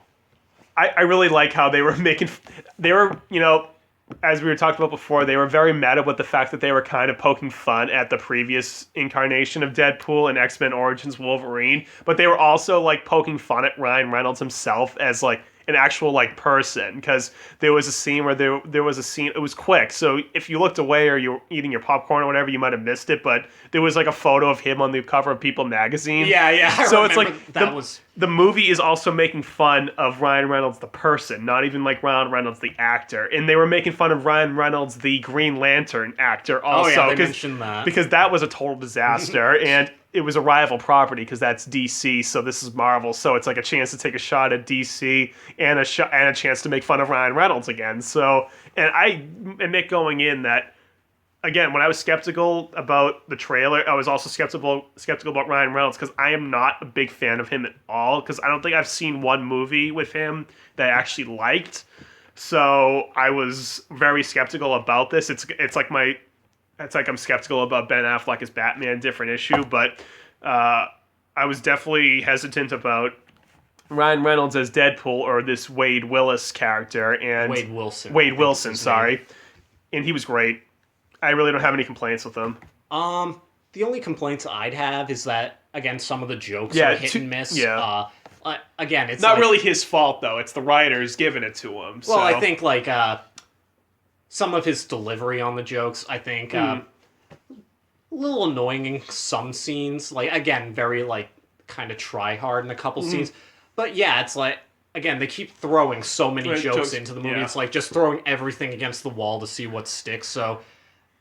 S2: I really like how they were as we were talking about before, they were very mad about the fact that they were kind of poking fun at the previous incarnation of Deadpool and X-Men Origins Wolverine, but they were also like poking fun at Ryan Reynolds himself as like an actual like person, because there was a scene where there was a scene, it was quick, so if you looked away or you were eating your popcorn or whatever, you might have missed it, but there was like a photo of him on the cover of People magazine.
S1: Yeah.
S2: So it's like the movie is also making fun of Ryan Reynolds the person, not even like Ryan Reynolds the actor, and they were making fun of Ryan Reynolds the Green Lantern actor also.
S1: They mentioned that
S2: because that was a total disaster, and it was a rival property because that's DC, so this is Marvel, so it's like a chance to take a shot at DC and a chance to make fun of Ryan Reynolds again. So, and I admit going in that, again, when I was skeptical about the trailer, I was also skeptical about Ryan Reynolds, because I am not a big fan of him at all, because I don't think I've seen one movie with him that I actually liked. So I was very skeptical about this. It's like I'm skeptical about Ben Affleck as Batman, different issue, but I was definitely hesitant about Ryan Reynolds as Deadpool, or this Wade Willis character, and
S1: Wade Wilson.
S2: Sorry. And he was great. I really don't have any complaints with him.
S1: The only complaints I'd have is that, again, some of the jokes are hit and miss.
S2: Yeah.
S1: Again, it's
S2: not
S1: like,
S2: really his fault though. It's the writers giving it to him.
S1: Well, I think like some of his delivery on the jokes, I think a little annoying in some scenes. Like, again, very like kind of try hard in a couple scenes. But yeah, it's like, again, they keep throwing so many jokes into the movie.
S2: Yeah.
S1: It's like just throwing everything against the wall to see what sticks. So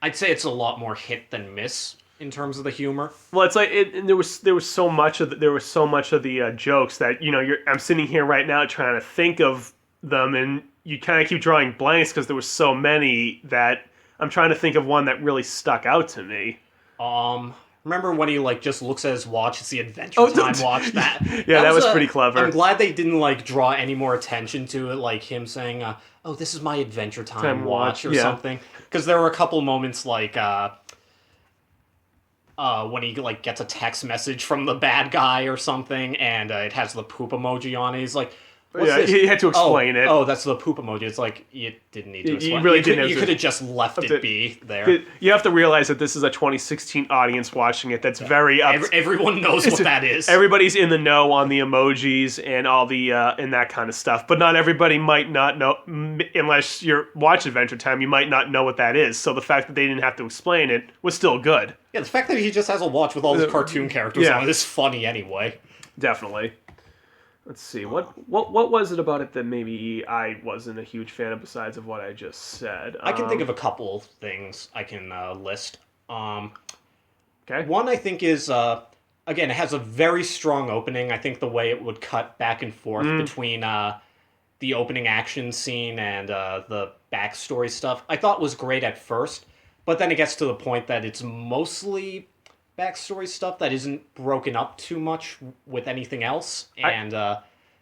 S1: I'd say it's a lot more hit than miss in terms of the humor.
S2: Well, it's like and there was so much of the jokes that I'm sitting here right now trying to think of them, and you kind of keep drawing blanks because there were so many that I'm trying to think of one that really stuck out to me.
S1: Remember when he like just looks at his watch? It's the Adventure Time watch. That
S2: that was pretty clever.
S1: I'm glad they didn't like draw any more attention to it, like him saying, "Oh, this is my Adventure Time watch" or something. Because there were a couple moments like when he like gets a text message from the bad guy or something, and it has the poop emoji on it. He's like, "What's this?"
S2: He had to explain it.
S1: Oh, that's the poop emoji. It's like, you didn't need to explain. You could have just left it be there.
S2: You have to realize that this is a 2016 audience watching it. That's very
S1: everyone knows what that is.
S2: Everybody's in the know on the emojis and all the and that kind of stuff. But not everybody might not know, unless you're watching Adventure Time. You might not know what that is. So the fact that they didn't have to explain it was still good.
S1: Yeah, the fact that he just has a watch with all these cartoon characters on it is funny anyway.
S2: Definitely. Let's see, what was it about it that maybe I wasn't a huge fan of besides of what I just said?
S1: I can think of a couple things I can list.
S2: Okay.
S1: One I think is, again, it has a very strong opening. I think the way it would cut back and forth between the opening action scene and the backstory stuff, I thought was great at first, but then it gets to the point that it's mostly backstory stuff that isn't broken up too much with anything else, and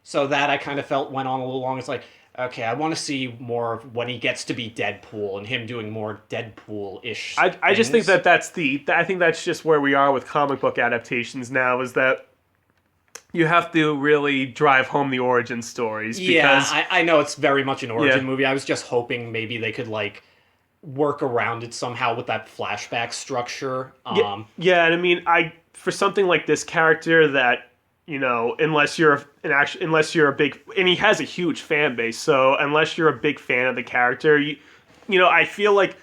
S1: So that I kind of felt went on a little long. It's like, okay, I want to see more of when he gets to be Deadpool and him doing more Deadpool-ish
S2: I just think
S1: things.
S2: I think that's just where we are with comic book adaptations now, is that you have to really drive home the origin stories
S1: Yeah,
S2: because
S1: I know it's very much an origin
S2: yeah,
S1: movie. I was just hoping maybe they could like work around it somehow with that flashback structure.
S2: yeah, yeah, and I mean, I for something like this character that unless you're a big, and he has a huge fan base, so unless you're a big fan of the character, I feel like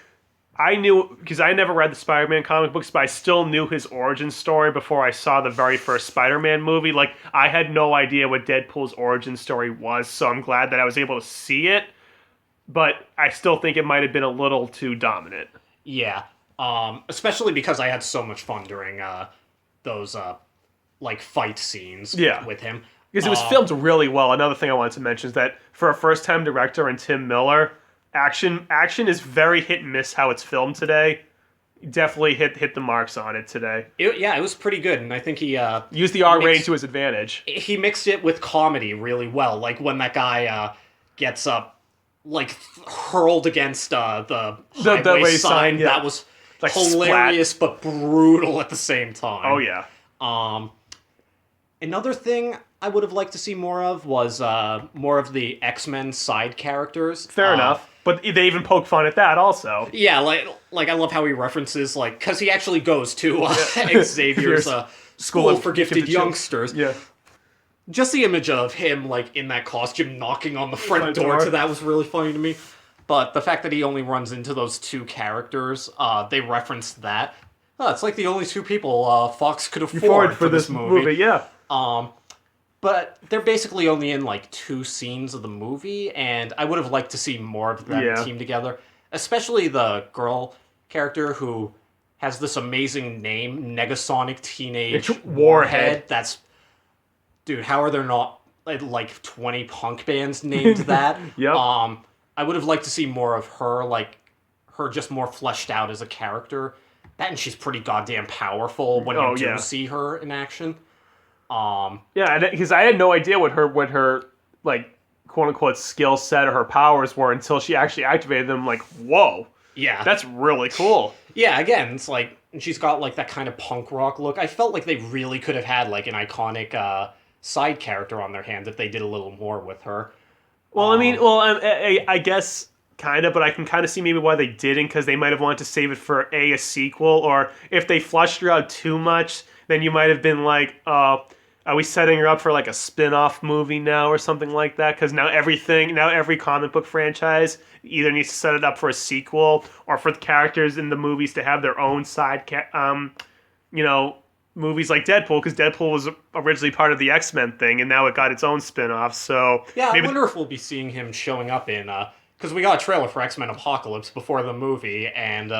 S2: I knew, because I never read the Spider-Man comic books, but I still knew his origin story before I saw the very first Spider-Man movie. Like, I had no idea what Deadpool's origin story was, so I'm glad that I was able to see it, but I still think it might have been a little too dominant.
S1: Yeah, especially because I had so much fun during those like fight scenes
S2: Yeah.
S1: with him.
S2: Because it was filmed really well. Another thing I wanted to mention is that for a first-time director and Tim Miller, action is very hit and miss how it's filmed today. Definitely hit the marks on it today.
S1: Yeah, it was pretty good, and I think
S2: Use the R rating
S1: mixed
S2: to his advantage.
S1: he mixed it with comedy really well. Like when that guy gets up, like hurled against the highway
S2: way
S1: sign.
S2: sign, yeah.
S1: That was
S2: Like
S1: hilarious but brutal at the same time.
S2: Oh yeah.
S1: Another thing I would have liked to see more of was more of the X-Men side characters.
S2: Fair enough. But they even poke fun at that also.
S1: Yeah, like I love how he references like because he actually goes to Xavier's school for gifted youngsters.
S2: Yeah.
S1: Just the image of him like in that costume knocking on the front door
S2: door.
S1: to that was really funny to me. But the fact that he only runs into those two characters, they referenced that. Oh, it's like the only two people Fox could afford for this movie.
S2: Yeah.
S1: But they're basically only in like two scenes of the movie, and I would have liked to see more of them
S2: Yeah.
S1: team together. Especially the girl character who has this amazing name, Negasonic Teenage
S2: It's Warhead.
S1: That's, dude. How are there not like 20 punk bands named that?
S2: Yep.
S1: I would have liked to see more of her, like her just more fleshed out as a character. That and she's pretty goddamn powerful when you do
S2: yeah.
S1: see her in action.
S2: Yeah, because I had no idea what her like quote unquote skill set or her powers were until she actually activated them. Like, whoa,
S1: Yeah.
S2: that's really cool.
S1: Yeah, again, it's like she's got like that kind of punk rock look. I felt like they really could have had like an iconic side character on their hands if they did a little more with her.
S2: Well, I guess kind of, but I can kind of see maybe why they didn't, because they might have wanted to save it for a sequel, or if they flushed her out too much, then you might have been like, are we setting her up for like a spin-off movie now or something like that? Because now every comic book franchise either needs to set it up for a sequel or for the characters in the movies to have their own movies like Deadpool, because Deadpool was originally part of the X-Men thing, and now it got its own spin-off. So
S1: Yeah,
S2: maybe
S1: I wonder if we'll be seeing him showing up in because we got a trailer for X-Men Apocalypse before the movie, and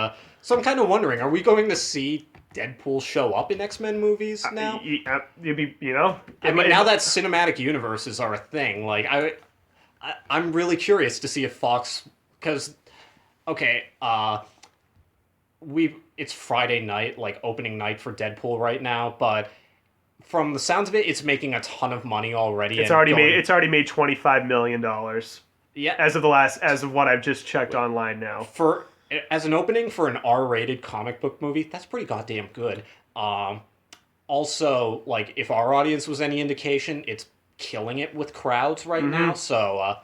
S1: so I'm kind of wondering, are we going to see Deadpool show up in X-Men movies now?
S2: you'd be,
S1: I mean, now that cinematic universes are a thing, like I'm really curious to see if Fox, because okay, it's Friday night, like opening night for Deadpool right now, but from the sounds of it, it's making a ton of money already.
S2: It's already made $25 million.
S1: Yeah,
S2: As of what I've just checked online now.
S1: for as an opening for an R-rated comic book movie, that's pretty goddamn good. Also, like if our audience was any indication, it's killing it with crowds right now. So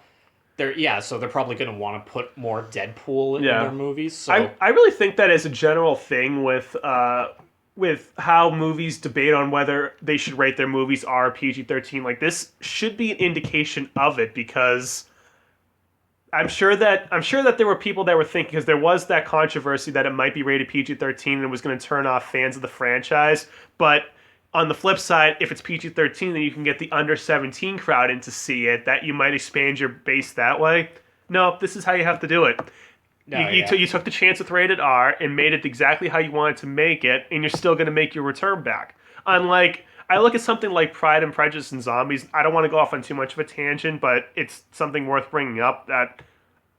S1: they're probably going to want to put more Deadpool in their movies. So
S2: I really think that as a general thing with how movies debate on whether they should rate their movies R or PG-13, like this should be an indication of it, because I'm sure that there were people that were thinking, because there was that controversy that it might be rated PG-13 and it was going to turn off fans of the franchise. But on the flip side, if it's PG-13, then you can get the under 17 crowd in to see it. That you might expand your base that way. No, this is how you have to do it. You took the chance with rated R and made it exactly how you wanted to make it, and you're still going to make your return back. Unlike, I look at something like Pride and Prejudice and Zombies. I don't want to go off on too much of a tangent, but it's something worth bringing up. That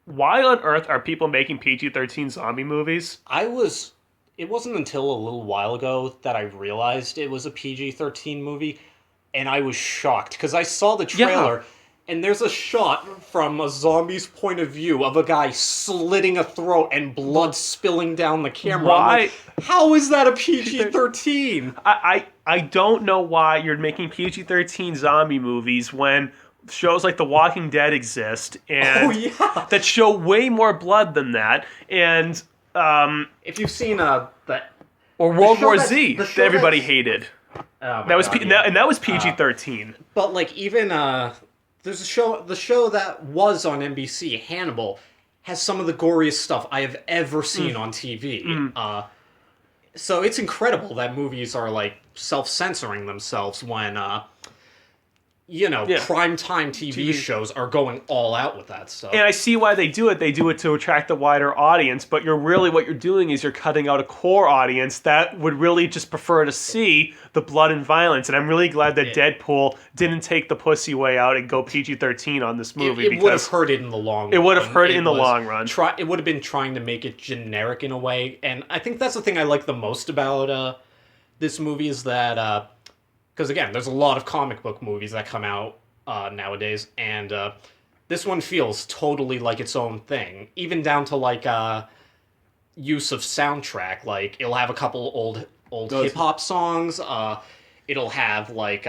S2: why on earth are people making PG-13 zombie movies?
S1: It wasn't until a little while ago that I realized it was a PG-13 movie. and I was shocked because I saw the trailer. And there's a shot from a zombie's point of view of a guy slitting a throat and blood spilling down the camera. I'm
S2: Why?
S1: like, how is that a PG-13?
S2: I don't know why you're making PG-13 zombie movies when shows like The Walking Dead exist and
S1: Oh, yeah.
S2: that show way more blood than that. And
S1: If you've seen the
S2: or World
S1: show
S2: War
S1: that's-
S2: Z
S1: the
S2: that
S1: show
S2: everybody
S1: that's-
S2: hated.
S1: oh my
S2: That was
S1: God,
S2: P-
S1: yeah.
S2: and that was PG-13.
S1: But like even there's the show that was on NBC, Hannibal, has some of the goriest stuff I have ever seen on TV. So it's incredible that movies are like self-censoring themselves when primetime TV shows are going all out with that stuff.
S2: And I see why they do it. They do it to attract a wider audience, but what you're doing is you're cutting out a core audience that would really just prefer to see the blood and violence. And I'm really glad that Deadpool didn't take the pussy way out and go PG-13 on this movie.
S1: It would have hurt it in the long run.
S2: It would have hurt it in the long run.
S1: It would have been trying to make it generic in a way. And I think that's the thing I like the most about this movie is that... because, again, there's a lot of comic book movies that come out nowadays, and this one feels totally like its own thing, even down to, like, use of soundtrack. Like, it'll have a couple old hip-hop songs. It'll have, like,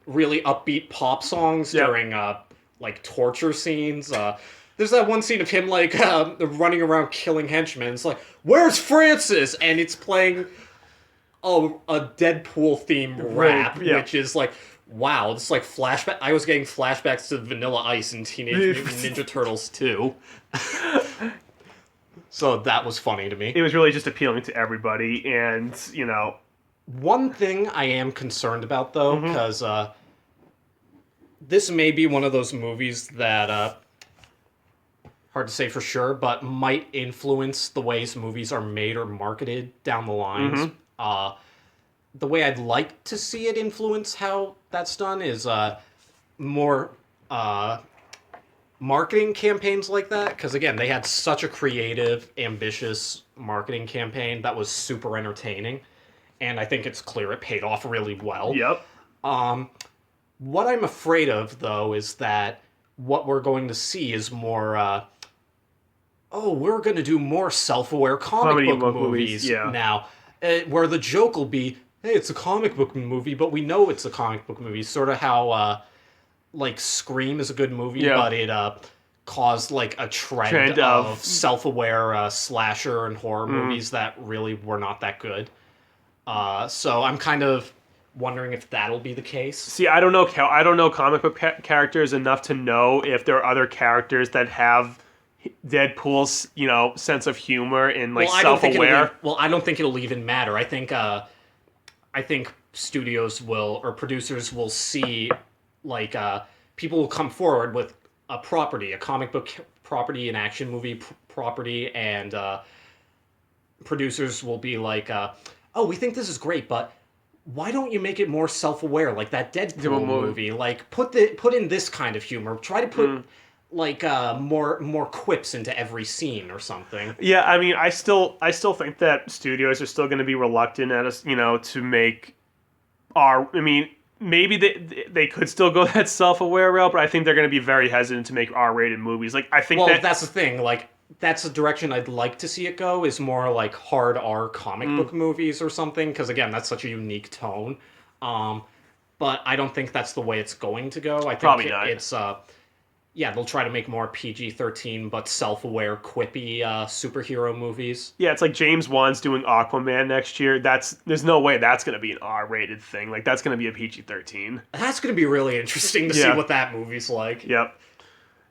S1: really upbeat pop songs during, like, torture scenes. There's that one scene of him, like, running around killing henchmen. It's like, where's Francis? And it's playing... a Deadpool theme rap, which is like, wow, this is like flashback. I was getting flashbacks to Vanilla Ice and Teenage Mutant Ninja Turtles 2. So that was funny to me.
S2: It was really just appealing to everybody, and,
S1: One thing I am concerned about, though, because this may be one of those movies that, hard to say for sure, but might influence the ways movies are made or marketed down the lines. The way I'd like to see it influence how that's done is more marketing campaigns like that. Because, again, they had such a creative, ambitious marketing campaign that was super entertaining. And I think it's clear it paid off really well.
S2: Yep.
S1: What I'm afraid of, though, is that what we're going to see is more... we're going to do more self-aware comic book movies now. Where the joke will be, hey, it's a comic book movie, but we know it's a comic book movie. Sort of how, like, Scream is a good movie, but it caused, like, a trend of self-aware slasher and horror movies that really were not that good. So I'm kind of wondering if that'll be the case.
S2: See, I don't know comic book characters enough to know if there are other characters that have... Deadpool's, sense of humor and self-aware.
S1: I don't think it'll even matter. I think studios will or producers will see like people will come forward with a property, a comic book property, an action movie property, and producers will be like, we think this is great, but why don't you make it more self-aware, like that Deadpool movie? Like put in this kind of humor. Try to put. Like more quips into every scene or something.
S2: Yeah, I mean, I still think that studios are still going to be reluctant at us, to make maybe they could still go that self-aware route, but I think they're going to be very hesitant to make R-rated movies. Like I think
S1: that's the thing. Like that's the direction I'd like to see it go. Is more like hard R comic book movies or something. Because again, that's such a unique tone. But I don't think that's the way it's going to go. I think
S2: Probably not.
S1: It's they'll try to make more PG-13 but self-aware, quippy superhero movies.
S2: Yeah, it's like James Wan's doing Aquaman next year. There's no way that's going to be an R-rated thing. Like that's going to be a PG-13.
S1: That's going to be really interesting to see what that movie's like.
S2: Yep.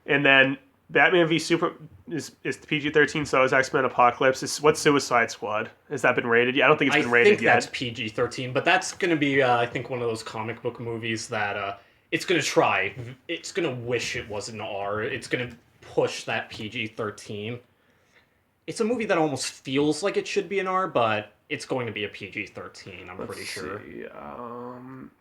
S2: And then Batman v Super is PG-13. So is X-Men Apocalypse. What's Suicide Squad? Has that been rated yet? I don't think it's been rated yet.
S1: I think that's PG-13, but that's going to be I think one of those comic book movies that. It's going to try. It's going to wish it was an R. It's going to push that PG-13. It's a movie that almost feels like it should be an R, but it's going to be a PG-13, I'm pretty sure.
S2: I'm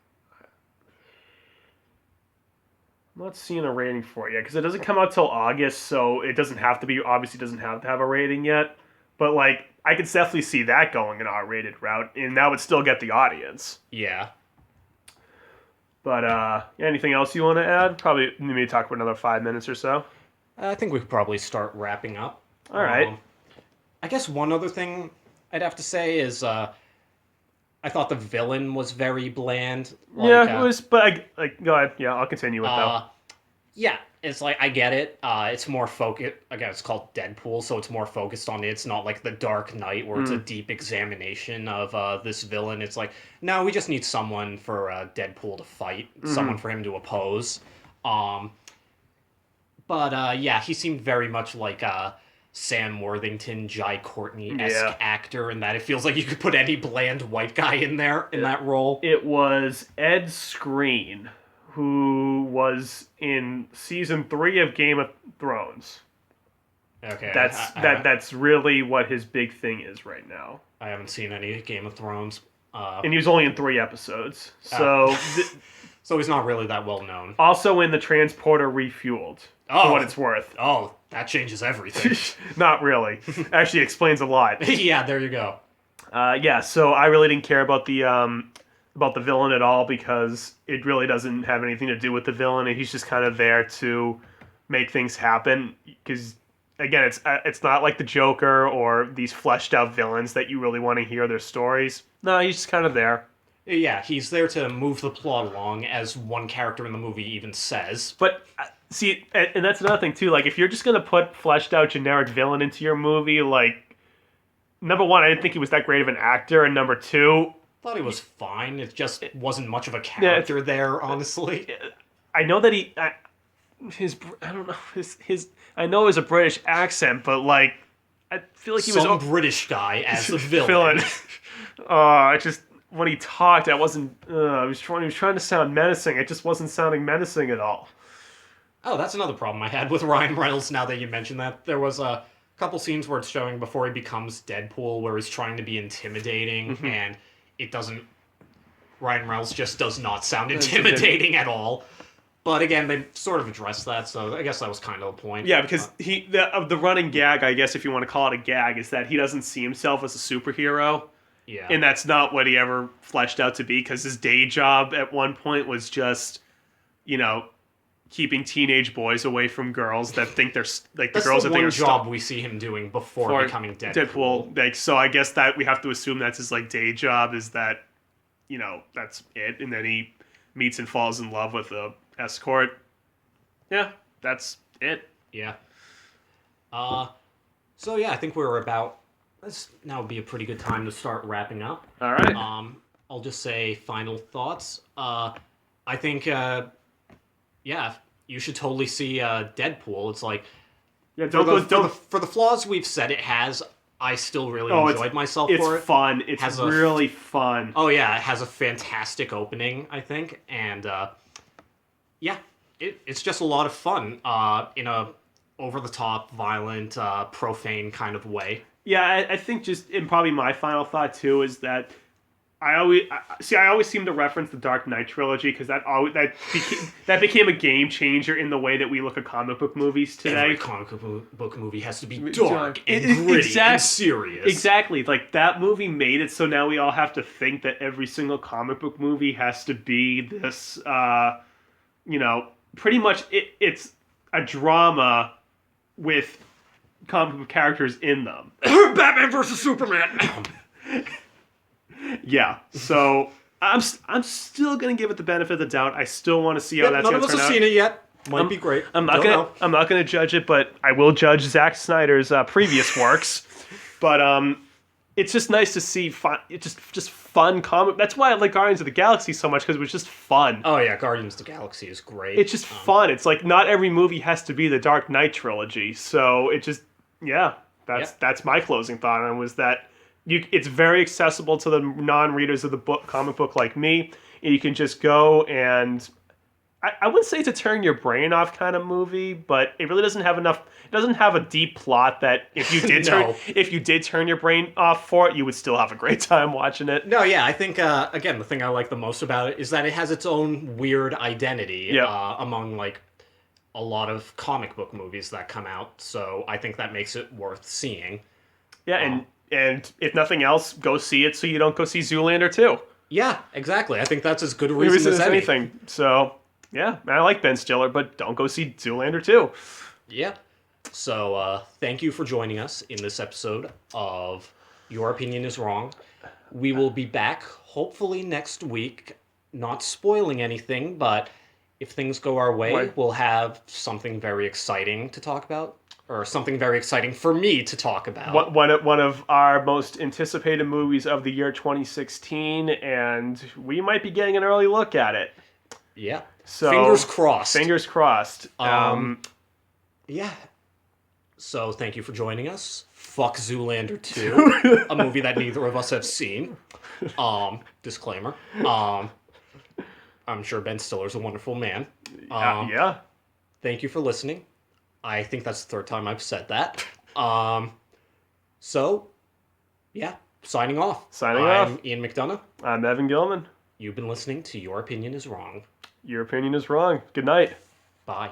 S2: not seeing a rating for it yet, because it doesn't come out till August, so it doesn't have to be, obviously doesn't have to have a rating yet. But, like, I could definitely see that going an R-rated route, and that would still get the audience.
S1: Yeah.
S2: But anything else you want to add? Probably maybe talk for another 5 minutes or so.
S1: I think we could probably start wrapping up.
S2: All right.
S1: I guess one other thing I'd have to say is I thought the villain was very bland.
S2: Yeah, it was. But go ahead. Yeah, I'll continue with though.
S1: Yeah, it's like I get it. It's more focused. Again, it's called Deadpool, so it's more focused on it. It's not like the Dark Knight, where it's a deep examination of this villain. It's like, no, we just need someone for Deadpool to fight, someone for him to oppose. But yeah, he seemed very much like a Sam Worthington, Jai Courtney-esque actor, in that it feels like you could put any bland white guy in there in that role.
S2: It was Ed Skrein, who was in season 3 of Game of Thrones.
S1: Okay,
S2: that's really what his big thing is right now.
S1: I haven't seen any Game of Thrones.
S2: And he was only in 3 episodes, so
S1: so he's not really that well known.
S2: Also in the Transporter Refueled, for what it's worth.
S1: Oh, that changes everything.
S2: Not really. Actually explains a lot.
S1: Yeah, there you go.
S2: Yeah, so I really didn't care about the villain at all, because it really doesn't have anything to do with the villain, and he's just kind of there to make things happen. Because again, it's not like the Joker or these fleshed out villains that you really want to hear their stories. No, he's just kind of there.
S1: Yeah, he's there to move the plot along, as one character in the movie even says.
S2: But see, and that's another thing too. Like, if you're just gonna put fleshed out generic villain into your movie, like, number one, I didn't think he was that great of an actor, and number two,
S1: I thought he was fine. It just wasn't much of a character there, honestly.
S2: I know that I don't know his. I know it was a British accent, but like, I feel like he was
S1: some British guy as the villain.
S2: It just, when he talked, I wasn't. He was trying to sound menacing. It just wasn't sounding menacing at all.
S1: Oh, that's another problem I had with Ryan Reynolds. Now that you mention that, there was a couple scenes where it's showing before he becomes Deadpool, where he's trying to be intimidating, and it doesn't. Ryan Reynolds just does not sound intimidating at all. But again, they sort of addressed that, so I guess that was kind of the point.
S2: Yeah, because the running gag, I guess if you want to call it a gag, is that he doesn't see himself as a superhero.
S1: Yeah.
S2: And that's not what he ever fleshed out to be, because his day job at one point was just, keeping teenage boys away from girls that think they're like the girls that think are
S1: job we see him doing before becoming Deadpool.
S2: Like, so I guess that we have to assume that's his like day job, is that, that's it, and then he meets and falls in love with a escort. Yeah, that's it.
S1: Yeah. So yeah, I think we're about. This now would be a pretty good time to start wrapping up.
S2: All right.
S1: I'll just say final thoughts. I think, yeah, you should totally see Deadpool. It's like,
S2: yeah,
S1: for the flaws we've said it has, I still really enjoyed myself for it.
S2: It's fun. It's really fun.
S1: Oh yeah, it has a fantastic opening, I think, and yeah, it's just a lot of fun in a over-the-top, violent, profane kind of way.
S2: Yeah, I think and probably my final thought too is that I always seem to reference the Dark Knight trilogy, because that became a game changer in the way that we look at comic book movies today.
S1: Every comic book movie has to be dark and gritty and serious.
S2: Exactly, like that movie made it so now we all have to think that every single comic book movie has to be this, pretty much it's a drama with comic book characters in them.
S1: Batman versus Superman.
S2: Yeah, so I'm still gonna give it the benefit of the doubt. I still want to see how that's gonna turn out.
S1: None of us have seen it yet. Might be great.
S2: I'm not gonna judge it, but I will judge Zack Snyder's previous works. But it's just nice to see just fun comic. That's why I like Guardians of the Galaxy so much, because it was just fun.
S1: Oh yeah, Guardians of the Galaxy is great.
S2: It's just fun. It's like not every movie has to be the Dark Knight trilogy. So it just that's my closing thought on it, was that it's very accessible to the non-readers of the comic book like me. And you can just go and I wouldn't say it's a turn your brain off kind of movie, but it really doesn't have enough. It doesn't have a deep plot that if you did if you did turn your brain off for it, you would still have a great time watching it.
S1: No, yeah, I think again the thing I like the most about it is that it has its own weird identity among like a lot of comic book movies that come out. So I think that makes it worth seeing.
S2: Yeah, and if nothing else, go see it so you don't go see Zoolander 2.
S1: Yeah, exactly. I think that's as good a
S2: Reason
S1: reason as
S2: as
S1: any.
S2: anything. So, yeah, I like Ben Stiller, but don't go see Zoolander 2.
S1: Yeah. So, thank you for joining us in this episode of Your Opinion is Wrong. We will be back hopefully next week. Not spoiling anything, but if things go our way,
S2: Why-
S1: we'll have something very exciting to talk about. Or something very exciting for me to talk about.
S2: One of our most anticipated movies of the year 2016, and we might be getting an early look at it.
S1: Yeah.
S2: So
S1: Fingers crossed.
S2: Fingers crossed.
S1: Yeah. So thank you for joining us. Fuck Zoolander 2, a movie that neither of us have seen. Disclaimer. I'm sure Ben Stiller's a wonderful man.
S2: Yeah.
S1: Thank you for listening. I think that's the third time I've said that. So, yeah, signing off.
S2: Signing
S1: I'm
S2: off.
S1: Ian McDonough.
S2: I'm Evan Gilman.
S1: You've been listening to Your Opinion is Wrong.
S2: Your opinion is wrong. Good night.
S1: Bye.